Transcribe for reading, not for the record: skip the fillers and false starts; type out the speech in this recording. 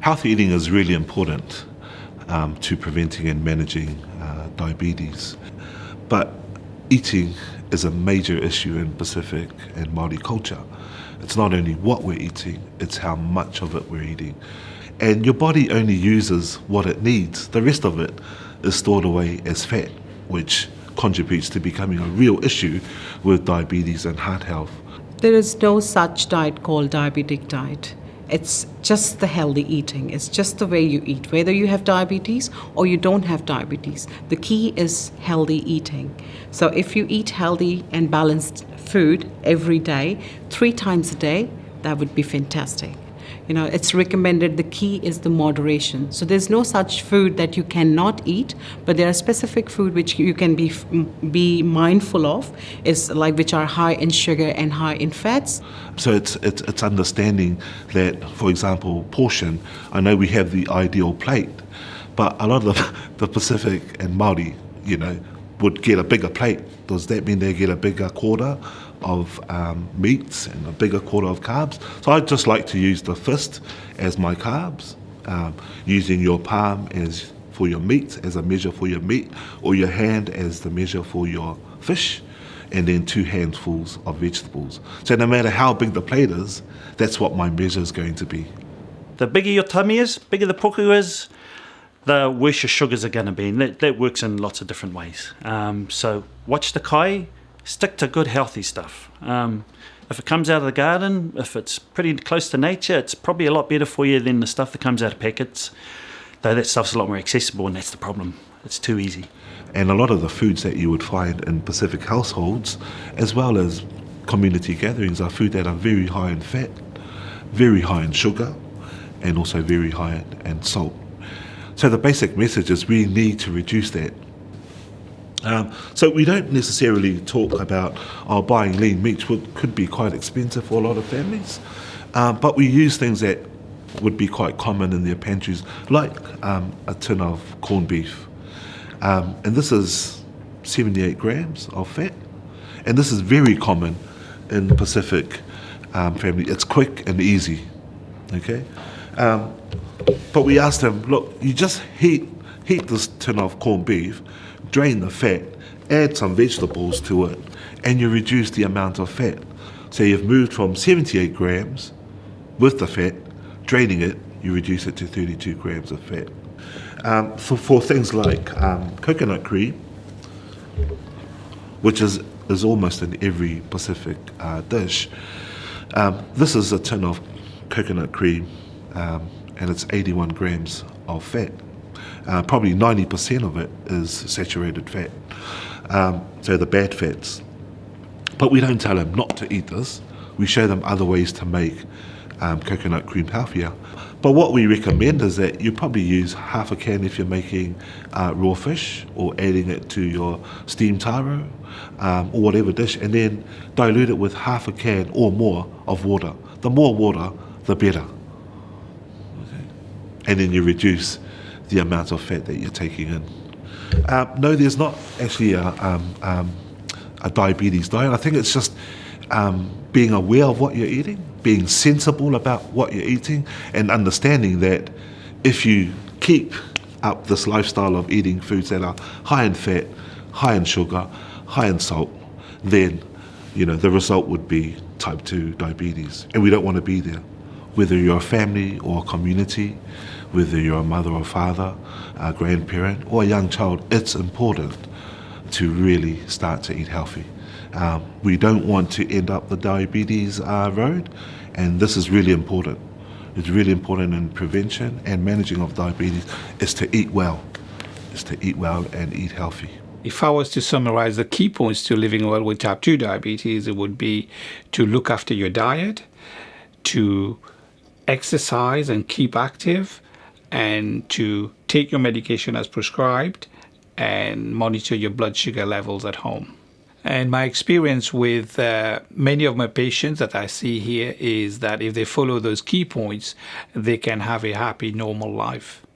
Healthy eating is really important to preventing and managing diabetes. But eating is a major issue in Pacific and Māori culture. It's not only what we're eating, it's how much of it we're eating. And your body only uses what it needs. The rest of it is stored away as fat, which contributes to becoming a real issue with diabetes and heart health. There is no such diet called diabetic diet. It's just the healthy eating. It's just the way you eat, whether you have diabetes or you don't have diabetes. The key is healthy eating. So if you eat healthy and balanced food every day, 3 times a day, that would be fantastic. It's recommended. The key is the moderation. So there's no such food that you cannot eat, but there are specific food which you can be mindful of, is like which are high in sugar and high in fats. So it's understanding that, for example, portion. I know we have the ideal plate, but a lot of the Pacific and Māori, would get a bigger plate. Does that mean they get a bigger quarter of meats and a bigger quarter of carbs? So I just like to use the fist as my carbs, using your palm as for your meat, as a measure for your meat, or your hand as the measure for your fish, and then 2 handfuls of vegetables. So no matter how big the plate is, that's what my measure is going to be. The bigger your tummy is, bigger the puku is, the worse your sugars are going to be. And that works in lots of different ways. So watch the kai, stick to good healthy stuff. If it comes out of the garden, if it's pretty close to nature, it's probably a lot better for you than the stuff that comes out of packets, though that stuff's a lot more accessible, and that's the problem. It's too easy. And a lot of the foods that you would find in Pacific households, as well as community gatherings, are food that are very high in fat, very high in sugar, and also very high in salt. So the basic message is we need to reduce that. So we don't necessarily talk about buying lean meat, which could be quite expensive for a lot of families, but we use things that would be quite common in their pantries, like a tin of corned beef. And this is 78 grams of fat, and this is very common in the Pacific family. It's quick and easy, okay? But we asked them, look, you just heat this tin of corned beef, drain the fat, add some vegetables to it, and you reduce the amount of fat. So you've moved from 78 grams with the fat, draining it, you reduce it to 32 grams of fat. For things like coconut cream, which is almost in every Pacific dish, this is a tin of coconut cream, and it's 81 grams of fat. Probably 90% of it is saturated fat, so the bad fats. But we don't tell them not to eat this. We show them other ways to make coconut cream healthier. But what we recommend is that you probably use half a can if you're making raw fish, or adding it to your steamed taro, or whatever dish, and then dilute it with half a can or more of water. The more water, the better. And then you reduce the amount of fat that you're taking in. No, there's not actually a diabetes diet. I think it's just being aware of what you're eating, being sensible about what you're eating, and understanding that if you keep up this lifestyle of eating foods that are high in fat, high in sugar, high in salt, then the result would be type 2 diabetes. And we don't want to be there. Whether you're a family or a community, whether you're a mother or father, a grandparent or a young child, it's important to really start to eat healthy. We don't want to end up the diabetes road, and this is really important. It's really important in prevention and managing of diabetes is to eat well, and eat healthy. If I was to summarize the key points to living well with type 2 diabetes, it would be to look after your diet, to exercise and keep active, and to take your medication as prescribed, and monitor your blood sugar levels at home. And my experience with many of my patients that I see here is that if they follow those key points, they can have a happy, normal life.